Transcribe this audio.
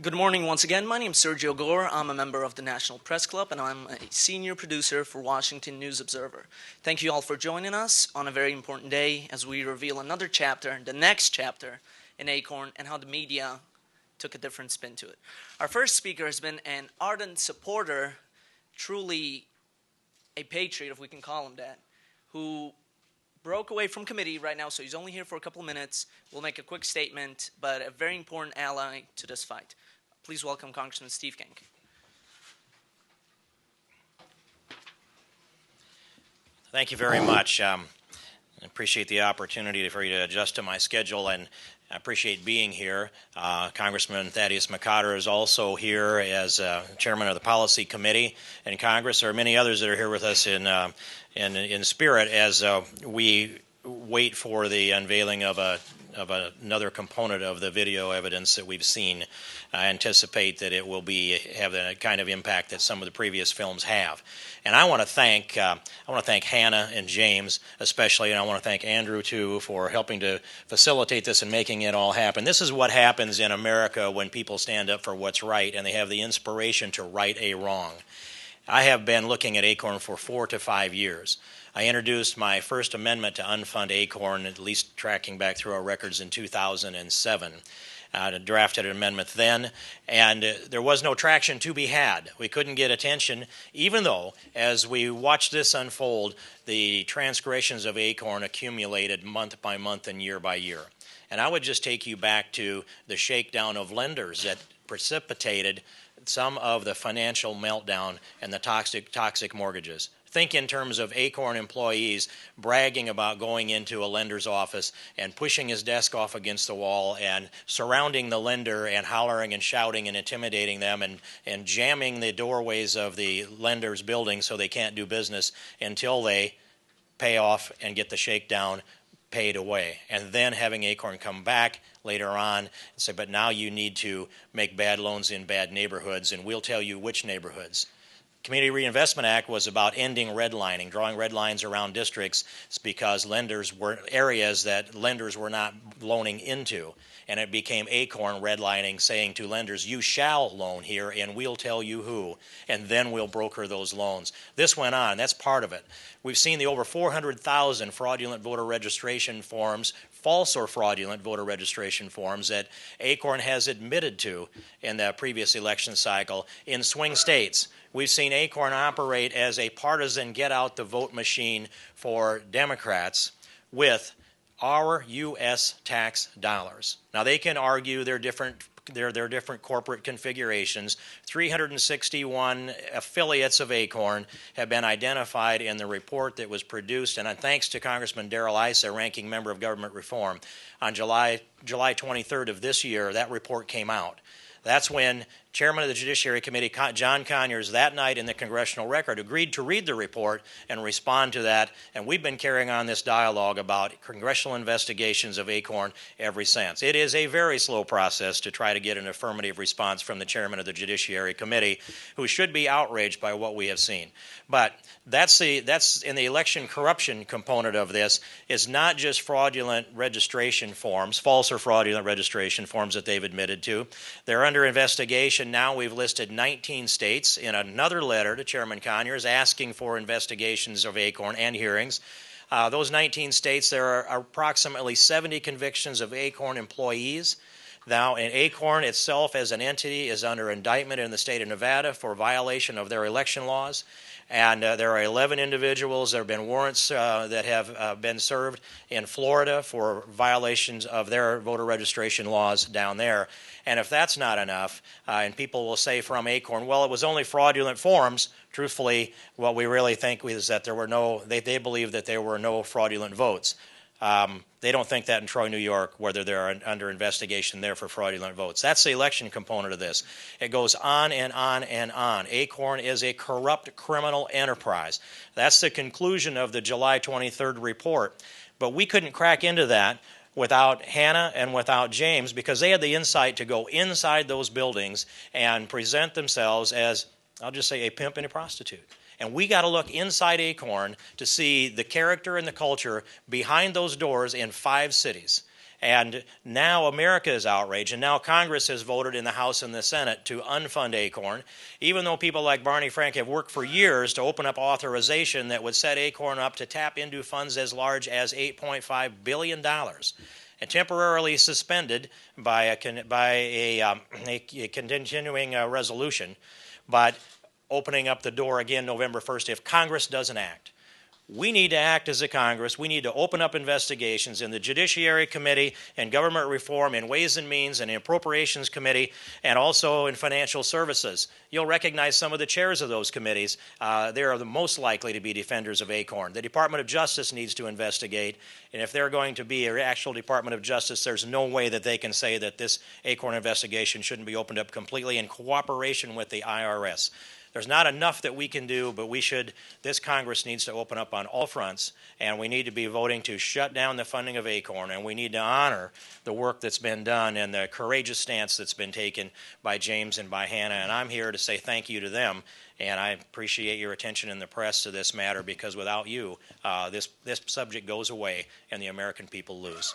Good morning once again. My name is Sergio Gore. I'm a member of the National Press Club, and I'm a senior producer for Washington News Observer. Thank you all for joining us on a very important day as we reveal another chapter, the next chapter in ACORN, and how the media took a different spin to it. Our first speaker has been an ardent supporter, truly a patriot, if we can call him that, who broke away from committee right now, so he's only here for a couple of minutes. We'll make a quick statement, but a very important ally to this fight. Please welcome Congressman Steve King. Thank you very much. I appreciate the opportunity for you to adjust to my schedule, and I appreciate being here. Congressman Thaddeus McCotter is also here as chairman of the Policy Committee in Congress. There are many others that are here with us in spirit as we wait for the unveiling of another component of the video evidence that we've seen. I anticipate that it will have the kind of impact that some of the previous films have. And I want to thank Hannah and James especially, and I want to thank Andrew too for helping to facilitate this and making it all happen. This is what happens in America when people stand up for what's right and they have the inspiration to right a wrong. I have been looking at ACORN for 4 to 5 years. I introduced my first amendment to unfund ACORN, at least tracking back through our records, in 2007. Drafted an amendment then, and there was no traction to be had. We couldn't get attention, even though, as we watched this unfold, the transgressions of ACORN accumulated month by month and year by year. And I would just take you back to the shakedown of lenders that precipitated some of the financial meltdown and the toxic mortgages. Think in terms of ACORN employees bragging about going into a lender's office and pushing his desk off against the wall and surrounding the lender and hollering and shouting and intimidating them and jamming the doorways of the lender's building so they can't do business until they pay off and get the shakedown paid away. And then having ACORN come back later on and say, but now you need to make bad loans in bad neighborhoods, and we'll tell you which neighborhoods. Community Reinvestment Act was about ending redlining, drawing red lines around districts because areas that lenders were not loaning into. And it became ACORN redlining, saying to lenders, you shall loan here and we'll tell you who, and then we'll broker those loans. This went on. That's part of it. We've seen the over 400,000 fraudulent voter registration forms, false or fraudulent voter registration forms that ACORN has admitted to in the previous election cycle in swing states. We've seen ACORN operate as a partisan get-out-the-vote machine for Democrats with our U.S. tax dollars. Now, they can argue their different corporate configurations. 361 affiliates of ACORN have been identified in the report that was produced, and thanks to Congressman Darrell Issa, ranking member of Government Reform, on July 23rd of this year, that report came out. That's when Chairman of the Judiciary Committee, John Conyers, that night in the Congressional Record, agreed to read the report and respond to that, and we've been carrying on this dialogue about congressional investigations of ACORN ever since. It is a very slow process to try to get an affirmative response from the Chairman of the Judiciary Committee, who should be outraged by what we have seen. But that's in the election corruption component of this, is not just fraudulent registration forms, false or fraudulent registration forms that they've admitted to. They're under investigation. Now we've listed 19 states in another letter to Chairman Conyers asking for investigations of ACORN and hearings. Those 19 states, there are approximately 70 convictions of ACORN employees. Now, and ACORN itself as an entity is under indictment in the state of Nevada for violation of their election laws. And there are 11 individuals. There have been warrants that have been served in Florida for violations of their voter registration laws down there. And if that's not enough, and people will say from ACORN, well, it was only fraudulent forms. Truthfully, what we really think is that they believe that there were no fraudulent votes. They don't think that in Troy, New York, whether they're under investigation there for fraudulent votes. That's the election component of this. It goes on and on and on. ACORN is a corrupt criminal enterprise. That's the conclusion of the July 23rd report. But we couldn't crack into that without Hannah and without James, because they had the insight to go inside those buildings and present themselves as, I'll just say, a pimp and a prostitute. And we got to look inside ACORN to see the character and the culture behind those doors in 5 cities. And now America is outraged, and now Congress has voted in the House and the Senate to unfund ACORN, even though people like Barney Frank have worked for years to open up authorization that would set ACORN up to tap into funds as large as $8.5 billion. And temporarily suspended by a continuing resolution, but opening up the door again November 1st if Congress doesn't act. We need to act as a Congress. We need to open up investigations in the Judiciary Committee and Government Reform and Ways and Means and the Appropriations Committee and also in Financial Services. You'll recognize some of the chairs of those committees. They are the most likely to be defenders of ACORN. The Department of Justice needs to investigate, and if they're going to be an actual Department of Justice, there's no way that they can say that this ACORN investigation shouldn't be opened up completely in cooperation with the IRS. There's not enough that we can do, but this Congress needs to open up on all fronts, and we need to be voting to shut down the funding of ACORN, and we need to honor the work that's been done and the courageous stance that's been taken by James and by Hannah, and I'm here to say thank you to them, and I appreciate your attention in the press to this matter, because without you, this subject goes away and the American people lose.